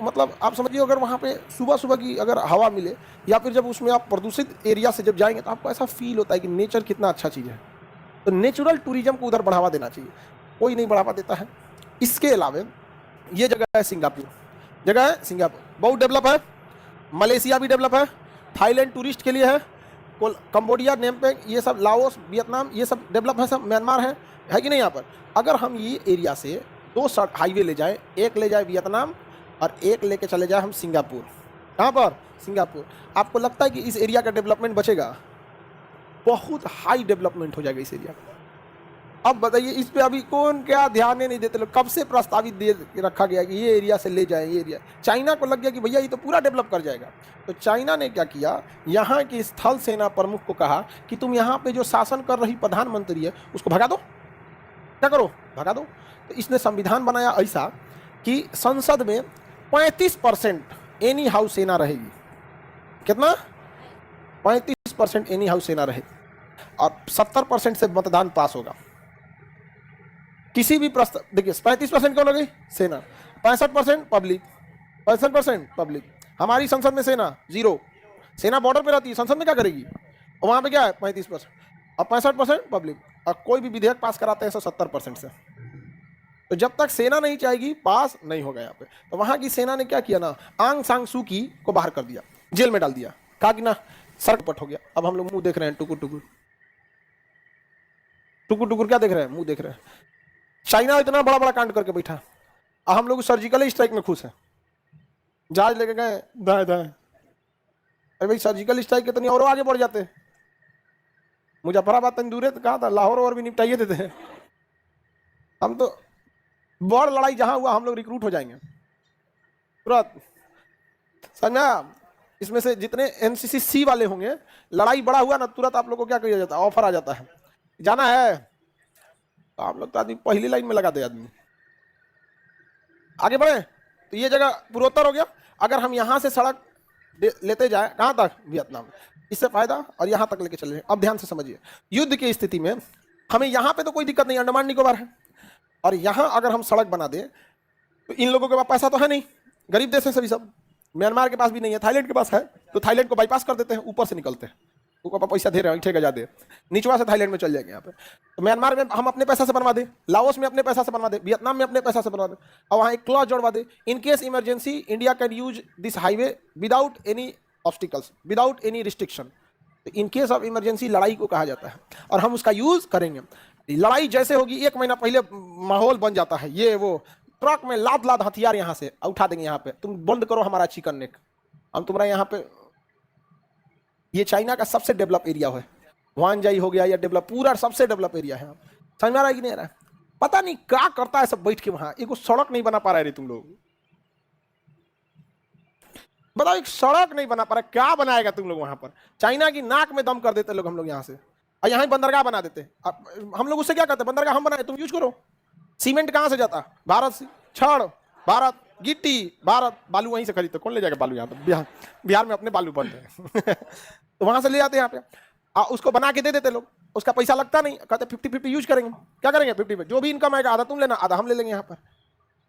मतलब आप समझिए, अगर वहाँ पे सुबह सुबह की अगर हवा मिले, या फिर जब उसमें आप प्रदूषित एरिया से जब जाएंगे, तो आपको ऐसा फील होता है कि नेचर कितना अच्छा चीज़ है। तो नेचुरल टूरिज्म को उधर बढ़ावा देना चाहिए, कोई नहीं बढ़ावा देता है। इसके अलावा ये जगह है सिंगापुर, जगह है सिंगापुर, बहुत डेवलप है। मलेशिया भी डेवलप है, थाईलैंड टूरिस्ट के लिए है, कंबोडिया, नेमपेंग, ये सब, लाओस, वियतनाम, ये सब डेवलप है, सब म्यांमार है कि नहीं यहाँ पर। अगर हम ये एरिया से 2 हाईवे ले जाए, एक ले जाए वियतनाम और एक लेके चले जाए हम सिंगापुर। कहाँ पर? सिंगापुर। आपको लगता है कि इस एरिया का डेवलपमेंट बचेगा? बहुत हाई डेवलपमेंट हो जाएगा इस एरिया का। अब बताइए, इस पे अभी कौन क्या ध्यान नहीं देते लोग। कब से प्रस्तावित दे रखा गया कि ये एरिया से ले जाएं, ये एरिया। चाइना को लग गया कि भैया ये तो पूरा डेवलप कर जाएगा। तो चाइना ने क्या किया, यहाँ की स्थल सेना प्रमुख को कहा कि तुम यहाँ पे जो शासन कर रही प्रधानमंत्री है उसको भगा दो। क्या करो? भगा दो। तो इसने संविधान बनाया ऐसा कि संसद में 35% एनी हाउस सेना रहेगी। कितना? 35% एनी हाउस सेना रहेगी और 70% से मतदान पास होगा। किसी भी प्रस्ताव, देखिए 35% कौन हो गई? सेना। 65% पब्लिक, 65% पब्लिक। हमारी संसद में सेना 0, सेना बॉर्डर पे रहती है, संसद में क्या करेगी? और वहां पे क्या है? 35% और 65% पब्लिक। और कोई भी विधेयक पास कराते हैं 170% से। तो जब तक सेना नहीं चाहेगी, पास नहीं होगा यहाँ पे। तो वहां की सेना ने क्या किया ना, आंग सांग सू की को बाहर कर दिया, जेल में डाल दिया। कहा कि ना सरपट हो गया। अब हम लोग मुंह देख रहे हैं, टुकुर टुकुर टुकुर टुकुर। क्या देख रहे हैं? मुंह देख रहे हैं। चाइना इतना बड़ा बड़ा कांड करके बैठा, और हम लोग सर्जिकल स्ट्राइक में खुश हैं। जहाज लेके गए दाएं दाएं। अरे भाई, सर्जिकल स्ट्राइक कितनी और आगे बढ़ जाते। मुजफ्फराबाद तंदूरे तो कहा था, लाहौर और भी निपटाइए देते हैं। हम तो बड़ लड़ाई जहां हुआ हम लोग रिक्रूट हो जाएंगे तुरंत। समझा? इसमें से जितने एनसीसी सी वाले होंगे, लड़ाई बड़ा हुआ ना, तुरंत आप लोग को क्या किया जाता है? ऑफर आ जाता है, जाना है। तो आप लोग तो आदमी पहली लाइन में लगा दे आदमी। आगे बढ़े तो ये जगह पूर्वोत्तर हो गया। अगर हम यहाँ से सड़क लेते जाए कहाँ तक? वियतनाम। इससे फायदा, और यहाँ तक लेके चले। अब ध्यान से समझिए, युद्ध की स्थिति में हमें यहाँ पे तो कोई दिक्कत नहीं, अंडमान निकोबार है। और यहाँ अगर हम सड़क बना दें तो इन लोगों के पास पैसा तो है नहीं, गरीब देश है सभी सब। म्यांमार के पास भी नहीं है, थाईलैंड के पास है, तो थाईलैंड को बाईपास कर देते हैं, ऊपर से निकलते हैं। ऊपर पैसा दे रहे हैं, ठेका ज्यादा, निचवा से थाईलैंड में चल जाएंगे यहाँ पे। तो म्यांमार में हम अपने पैसा से बनवा दे, लाओस में अपने पैसा से बनवा दे, वियतनाम में अपने पैसा से बनवा दे, और वहाँ एक क्लॉज जोड़वा दे, in case emergency India can use this highway without any obstacles, without any restriction. In case of emergency लड़ाई को कहा जाता है, और हम उसका यूज करेंगे। लड़ाई जैसे होगी, 1 महीना पहले माहौल बन जाता है, ये वो ट्रक में लाद लाद हथियार यहाँ से उठा देंगे। यहाँ पे तुम बंद करो हमारा चिकन नेक, हम तुम्हारा यहाँ पे। ये चाइना का सबसे डेवलप एरिया है, वानजाई हो गया या डेवलप, पूरा सबसे डेवलप एरिया है। समझ में आ रहा है कि नहीं आ रहा है? पता नहीं क्या करता है सब बैठ के वहां। एक सड़क नहीं बना पा रहे तुम लोग, बताओ, एक सड़क नहीं बना पा रहा, क्या बनाएगा तुम लोग वहां पर? चाइना की नाक में दम कर देते लोग हम लोग यहाँ से, और यहाँ बंदरगाह बना देते। हम लोग उससे क्या करते? बंदरगाह हम बनाए, तुम यूज करो। सीमेंट कहां से जाता? भारत से। छड़ भारत, गिट्टी भारत, बालू वहीं से खरीदते। कौन ले जाएगा बालू यहाँ पर? बिहार में अपने बालू बनते हैं तो वहां से ले जाते हैं यहाँ पे, उसको बना के दे देते लोग। उसका पैसा लगता नहीं, कहते 50-50 यूज करेंगे। क्या करेंगे? 50 जो भी इनकम आएगा, आधा तुम लेना, आधा हम ले लेंगे। यहाँ पर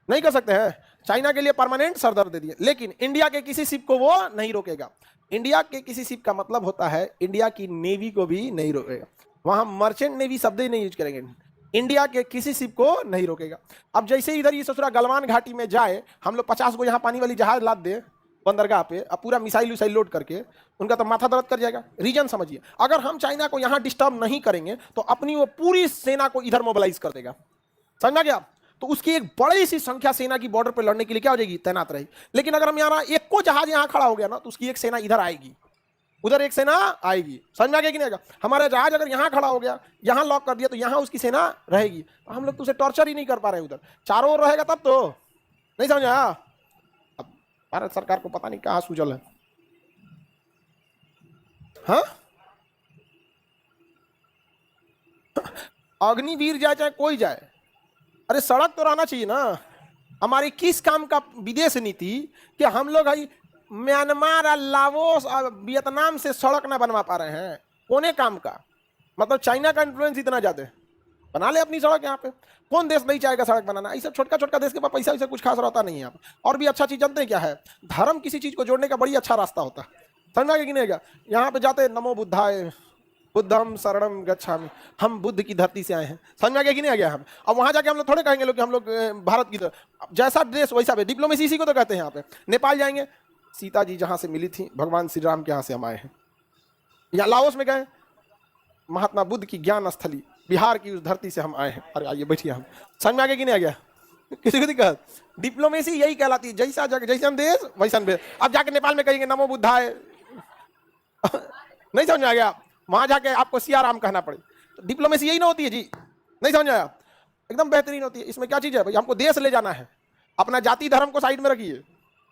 नहीं कर सकते हैं। चाइना के लिए परमानेंट सरदर्द दे दिए, लेकिन इंडिया के किसी शिप को वो नहीं रोकेगा। इंडिया के किसी शिप का मतलब होता है इंडिया की नेवी को भी नहीं रोकेगा। वहां मर्चेंट नेवी शब्द ही नहीं यूज करेंगे। इंडिया के किसी शिप को नहीं रोकेगा। अब जैसे इधर ये ससुरा गलवान घाटी में जाए, हम लोग 50 को यहाँ पानी वाली जहाज लाद दे बंदरगाह पे, अब पूरा मिसाइल विसाइल लोड करके, उनका तो माथा दर्द कर जाएगा। रीजन समझिए, अगर हम चाइना को यहाँ डिस्टर्ब नहीं करेंगे तो अपनी वो पूरी सेना को इधर मोबिलाइज कर देगा। समझना क्या? तो उसकी एक बड़ी सी संख्या सेना की बॉर्डर पर लड़ने के लिए क्या हो जाएगी? तैनात रहेगी। लेकिन अगर हम यहाँ एक को जहाज यहाँ खड़ा हो गया ना, तो उसकी एक सेना इधर आएगी, उधर एक सेना आएगी। समझ में आ गया कि नहीं आएगा? हमारा जहाज अगर यहाँ खड़ा हो गया, यहाँ लॉक कर दिया, तो यहाँ उसकी सेना रहेगी। तो हम लोग तो उसे टॉर्चर ही नहीं कर पा रहे, उधर चारों ओर रहेगा तब तो। नहीं समझा? अब भारत सरकार को पता नहीं कहाँ सूझल है। हाँ, अग्निवीर जाए चाहे कोई जाए, अरे सड़क तो रहना चाहिए ना। हमारी किस काम का विदेश नीति कि हम लोग भाई म्यांमार और लाओस और वियतनाम से सड़क ना बनवा पा रहे हैं? कोने काम का? मतलब चाइना का इन्फ्लुएंस इतना ज्यादा है। बना ले अपनी सड़क यहाँ पे। कौन देश नहीं चाहेगा सड़क बनाना? ऐसा छोटका छोटका देश के पास पैसा वैसा कुछ खास रहता नहीं है यहाँ पे। और भी अच्छा चीज जानते हैं क्या है? धर्म किसी चीज को जोड़ने का बड़ी अच्छा रास्ता होता है। समझ में आ गया कि नहीं गया? यहाँ पे जाते नमो बुद्धाय, बुद्धम शरणम गच्छामि, हम बुद्ध की धरती से आए हैं। समझ में आ गया कि नहीं आ गया? हम अब वहां जाके हम लोग थोड़े कहेंगे लोग कि हम लोग भारत की तरफ, जैसा देश वैसा भी डिप्लोमेसी इसी को तो कहते हैं। यहाँ पे नेपाल जाएंगे, सीता जी जहां से मिली थी भगवान श्री राम के यहाँ से हम आए हैं। यहाँ लाओस में गए, महात्मा बुद्ध की ज्ञान स्थली बिहार की उस धरती से हम आए हैं। अरे आइए बैठिए। हम समझ में आ गया कि नहीं आ गया? किसी को दिक्कत? डिप्लोमेसी यही कहलाती है, जैसा जगह जैसे हम देश वैसा भेद। अब जाके नेपाल में कहेंगे नमो बुद्धाय, नहीं समझ में आ गया? वहां जाके आपको सियाराम कहना पड़े, तो डिप्लोमेसी यही ना होती है जी। नहीं समझ आया? एकदम बेहतरीन होती है। इसमें क्या चीज है भाई? हमको देश ले जाना है, अपना जाति धर्म को साइड में रखिए।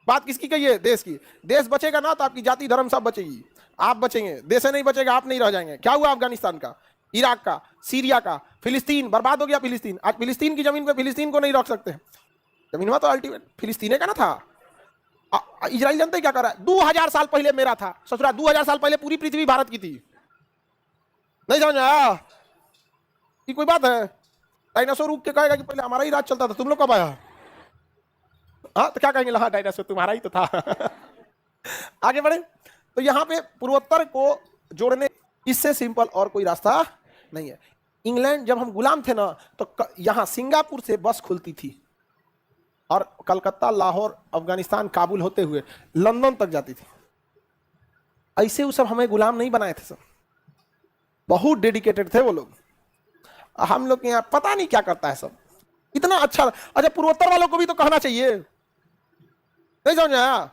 बात किसकी कही है? देश की। देश बचेगा ना तो आपकी जाति धर्म सब बचेगी, आप बचेंगे। देश नहीं बचेगा, आप नहीं रह जाएंगे। क्या हुआ अफगानिस्तान का, इराक का, सीरिया का, फिलिस्तीन बर्बाद हो गया। फिलिस्तीन, आज फिलिस्तीन की जमीन पे फिलिस्तीन को नहीं रख सकते। जमीन हुआ तो अल्टीमेट फिलिस्तीन का ना था। इजराइल जानते क्या कर रहा है? 2000 साल पहले मेरा था ससुरा, 2000 साल पहले पूरी पृथ्वी भारत की थी। नहीं समझ आया? ये कोई बात है? डायनासोर रुक के कहेगा कि पहले हमारा ही राज चलता था, तुम लोग कब आया? हाँ तो क्या कहेंगे? हाँ डायनासोर तुम्हारा ही तो था। आगे बढ़े तो यहाँ पे पूर्वोत्तर को जोड़ने, इससे सिंपल और कोई रास्ता नहीं है। इंग्लैंड जब हम गुलाम थे ना, तो यहाँ सिंगापुर से बस खुलती थी और कलकत्ता, लाहौर, अफगानिस्तान, काबुल होते हुए लंदन तक जाती थी। ऐसे वो सब हमें गुलाम नहीं बनाए थे, सब बहुत डेडिकेटेड थे वो लोग। हम लोग के यहाँ पता नहीं क्या करता है सब, इतना अच्छा। अच्छा पूर्वोत्तर वालों को भी तो कहना चाहिए। नहीं समझ आया?